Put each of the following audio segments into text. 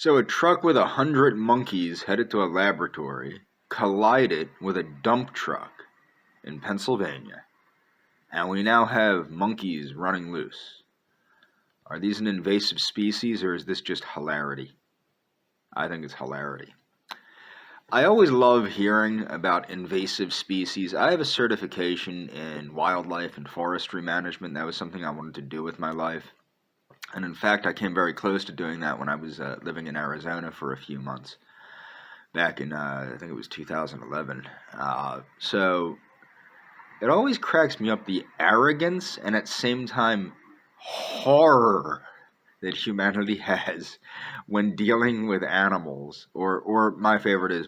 So a truck with 100 monkeys headed to a laboratory collided with a dump truck in Pennsylvania, and we now have monkeys running loose. Are these an invasive species, or is this just hilarity? I think it's hilarity. I always love hearing about invasive species. I have a certification in wildlife and forestry management. That was something I wanted to do with my life. And in fact, I came very close to doing that when I was living in Arizona for a few months back in, I think it was 2011. So it always cracks me up the arrogance and at the same time horror that humanity has when dealing with animals, or my favorite is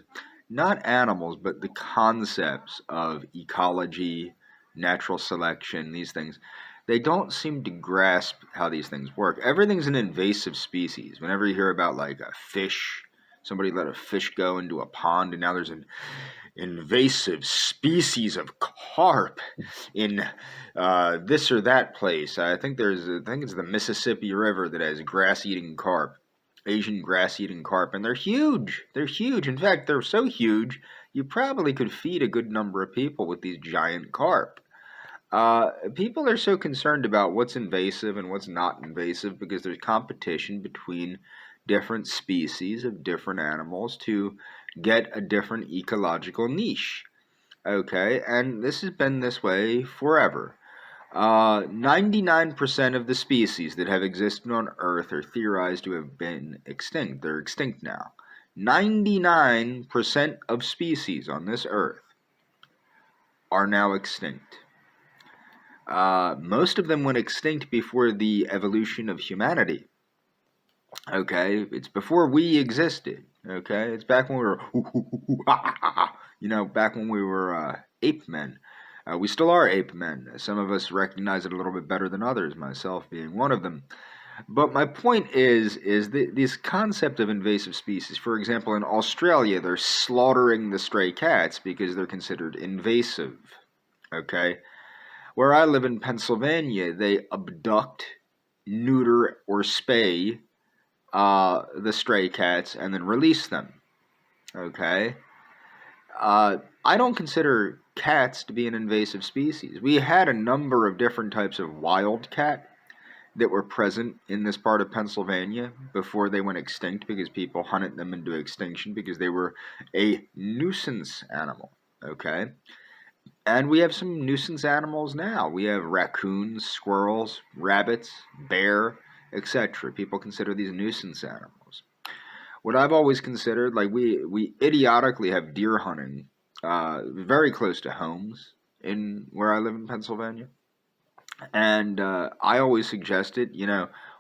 not animals, but the concepts of ecology, natural selection, these things. They don't seem to grasp how these things work. Everything's an invasive species. Whenever you hear about like a fish, somebody let a fish go into a pond, and now there's an invasive species of carp in this or that place. I think it's the Mississippi River that has grass-eating carp, Asian grass-eating carp, and they're huge. They're huge. In fact, they're so huge you probably could feed a good number of people with these giant carp. People are so concerned about what's invasive and what's not invasive because there's competition between different species of different animals to get a different ecological niche. Okay, and this has been this way forever. 99% of the species that have existed on Earth are theorized to have been extinct. They're extinct now. 99% of species on this Earth are now extinct. Most of them went extinct before the evolution of humanity. Okay, it's before we existed. Okay, it's back when we were, back when we were ape men. We still are ape men. Some of us recognize it a little bit better than others, myself being one of them. But my point is this concept of invasive species. For example, in Australia, they're slaughtering the stray cats because they're considered invasive. Okay, where I live in Pennsylvania, they abduct, neuter, or spay the stray cats and then release them. Okay? I don't consider cats to be an invasive species. We had a number of different types of wild cat that were present in this part of Pennsylvania before they went extinct because people hunted them into extinction because they were a nuisance animal. Okay? And we have some nuisance animals now. We have raccoons, squirrels, rabbits, bear, etc. People consider these nuisance animals. What I've always considered, like we idiotically have deer hunting very close to homes in where I live in Pennsylvania. And I always suggested,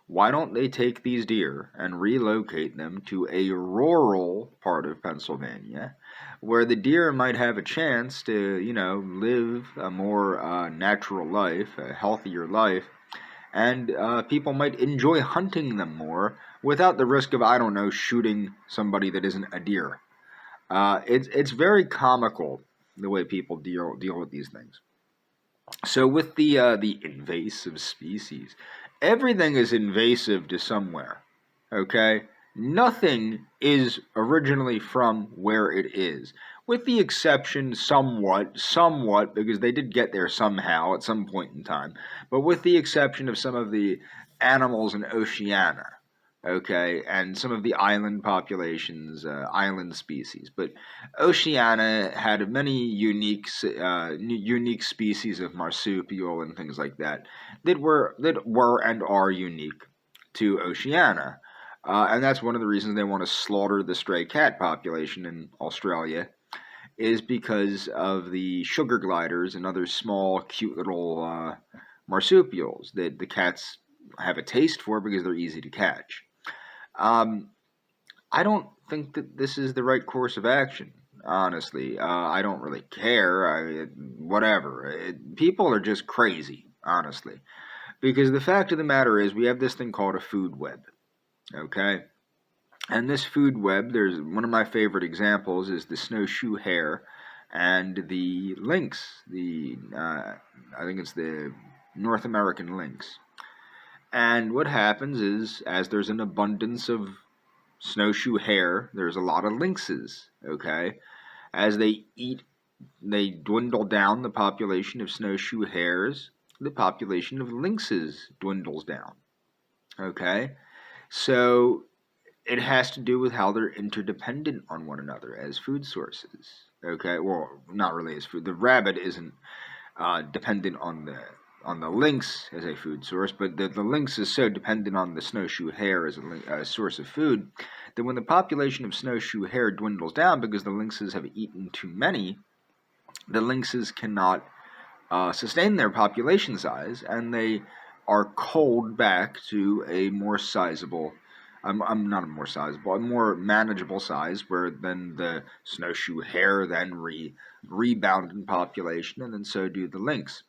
why don't they take these deer and relocate them to a rural part of Pennsylvania where the deer might have a chance to, live a more natural life, a healthier life, and people might enjoy hunting them more without the risk of, I don't know, shooting somebody that isn't a deer. It's very comical the way people deal with these things. So with the invasive species, everything is invasive to somewhere. Okay, nothing is originally from where it is, with the exception somewhat, because they did get there somehow at some point in time. But with the exception of some of the animals in Oceania. Okay, and some of the island populations, island species. But Oceania had many unique species of marsupial and things like that were and are unique to Oceania. And that's one of the reasons they want to slaughter the stray cat population in Australia, is because of the sugar gliders and other small, cute little marsupials that the cats have a taste for because they're easy to catch. I don't think that this is the right course of action, honestly. I don't really care. Whatever. People are just crazy, honestly. Because the fact of the matter is we have this thing called a food web. Okay? And this food web, there's one of my favorite examples is the snowshoe hare and the lynx. I think it's the North American lynx. And what happens is, as there's an abundance of snowshoe hare, there's a lot of lynxes, okay? As they eat, they dwindle down the population of snowshoe hares, the population of lynxes dwindles down, okay? So it has to do with how they're interdependent on one another as food sources, okay? Well, not really as food. The rabbit isn't dependent on the lynx as a food source, but the lynx is so dependent on the snowshoe hare as a source of food that when the population of snowshoe hare dwindles down because the lynxes have eaten too many, the lynxes cannot sustain their population size, and they are culled back to a more sizable, I'm not a more sizable, a more manageable size, where then the snowshoe hare then rebound in population, and then so do the lynx.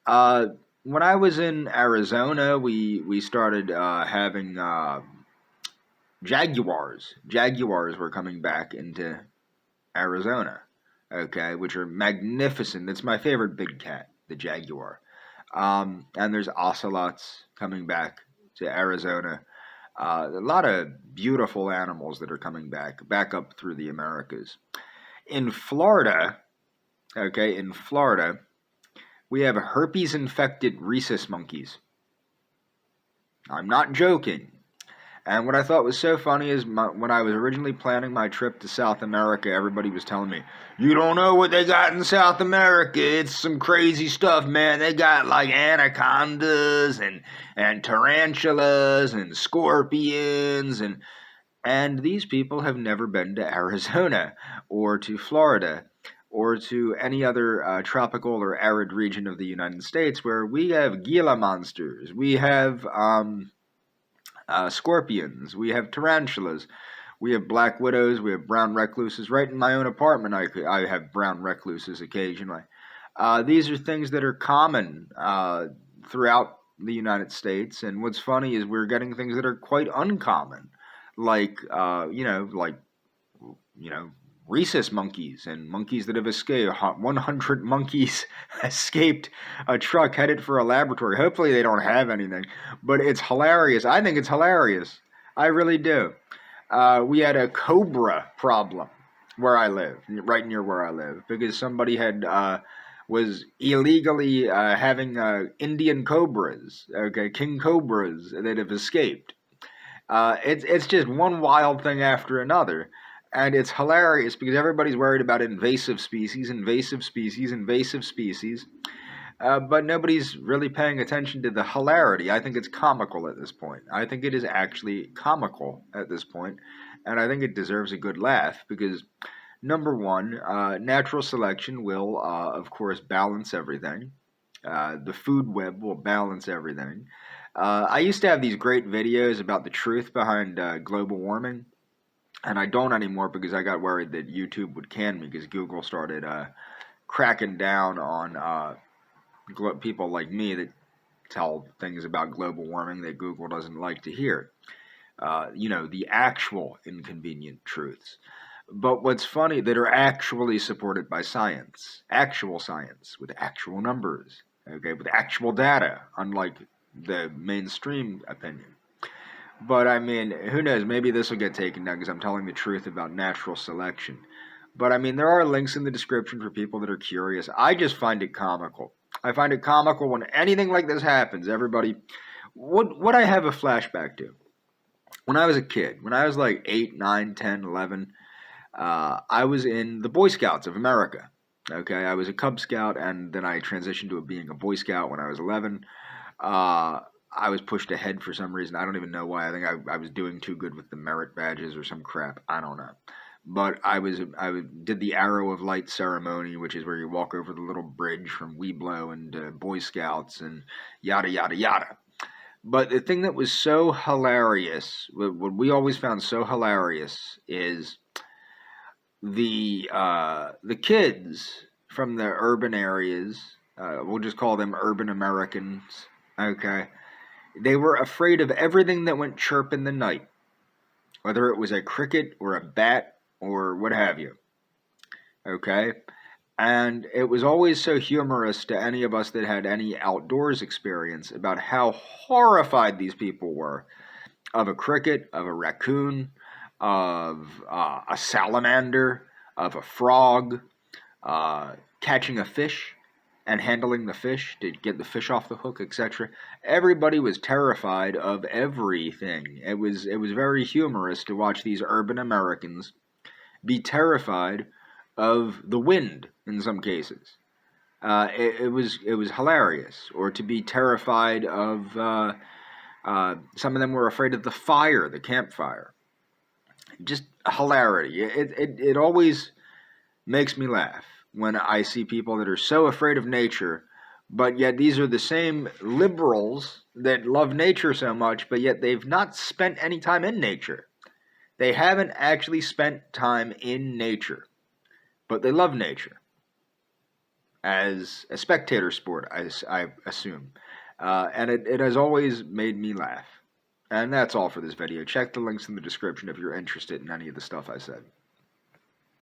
When I was in Arizona, we started having jaguars. Jaguars were coming back into Arizona, okay, which are magnificent. It's my favorite big cat, the jaguar. And there's ocelots coming back to Arizona. A lot of beautiful animals that are coming back up through the Americas. In Florida, we have herpes-infected rhesus monkeys. I'm not joking. And what I thought was so funny is when I was originally planning my trip to South America, everybody was telling me, you don't know what they got in South America. It's some crazy stuff, man. They got like anacondas and tarantulas and scorpions. And these people have never been to Arizona or to Florida or to any other tropical or arid region of the United States where we have Gila monsters. We have scorpions, we have tarantulas, we have black widows, we have brown recluses. Right in my own apartment, I have brown recluses occasionally. These are things that are common throughout the United States, and what's funny is we're getting things that are quite uncommon, like rhesus monkeys and monkeys that have escaped. 100 monkeys escaped a truck headed for a laboratory. Hopefully they don't have anything, but it's hilarious. I think it's hilarious. I really do. We had a cobra problem where I live, right near where I live, because somebody was illegally having Indian cobras, king cobras that have escaped. It's just one wild thing after another. And it's hilarious because everybody's worried about invasive species, but nobody's really paying attention to the hilarity. I think it's comical at this point. I think it is actually comical at this point, and I think it deserves a good laugh because, number one, natural selection will, of course, balance everything. The food web will balance everything. I used to have these great videos about the truth behind global warming. And I don't anymore because I got worried that YouTube would can me because Google started cracking down on people like me that tell things about global warming that Google doesn't like to hear. The actual inconvenient truths. But what's funny, that are actually supported by science. Actual science with actual numbers. Okay, with actual data, unlike the mainstream opinion. But I mean, who knows? Maybe this will get taken down because I'm telling the truth about natural selection. But I mean, there are links in the description for people that are curious. I just find it comical. I find it comical when anything like this happens. Everybody, what I have a flashback to. When I was a kid, when I was like 8, 9, 10, 11, I was in the Boy Scouts of America. Okay, I was a Cub Scout, and then I transitioned to being a Boy Scout when I was 11. I was pushed ahead for some reason. I don't even know why. I think I was doing too good with the merit badges or some crap. I don't know. But I did the Arrow of Light ceremony, which is where you walk over the little bridge from Weeblo and Boy Scouts and yada, yada, yada. But the thing that was so hilarious, what we always found so hilarious, is the kids from the urban areas, we'll just call them urban Americans, okay? They were afraid of everything that went chirp in the night, whether it was a cricket or a bat or what have you. Okay? And it was always so humorous to any of us that had any outdoors experience about how horrified these people were of a cricket, of a raccoon, of a salamander, of a frog, catching a fish and handling the fish to get the fish off the hook, etc. Everybody was terrified of everything. It was very humorous to watch these urban Americans be terrified of the wind in some cases. It was hilarious. Or to be terrified of some of them were afraid of the fire, the campfire. Just hilarity. It always makes me laugh when I see people that are so afraid of nature, but yet these are the same liberals that love nature so much, but yet they've not spent any time in nature. They haven't actually spent time in nature, but they love nature as a spectator sport, I assume. And it has always made me laugh. And that's all for this video. Check the links in the description if you're interested in any of the stuff I said.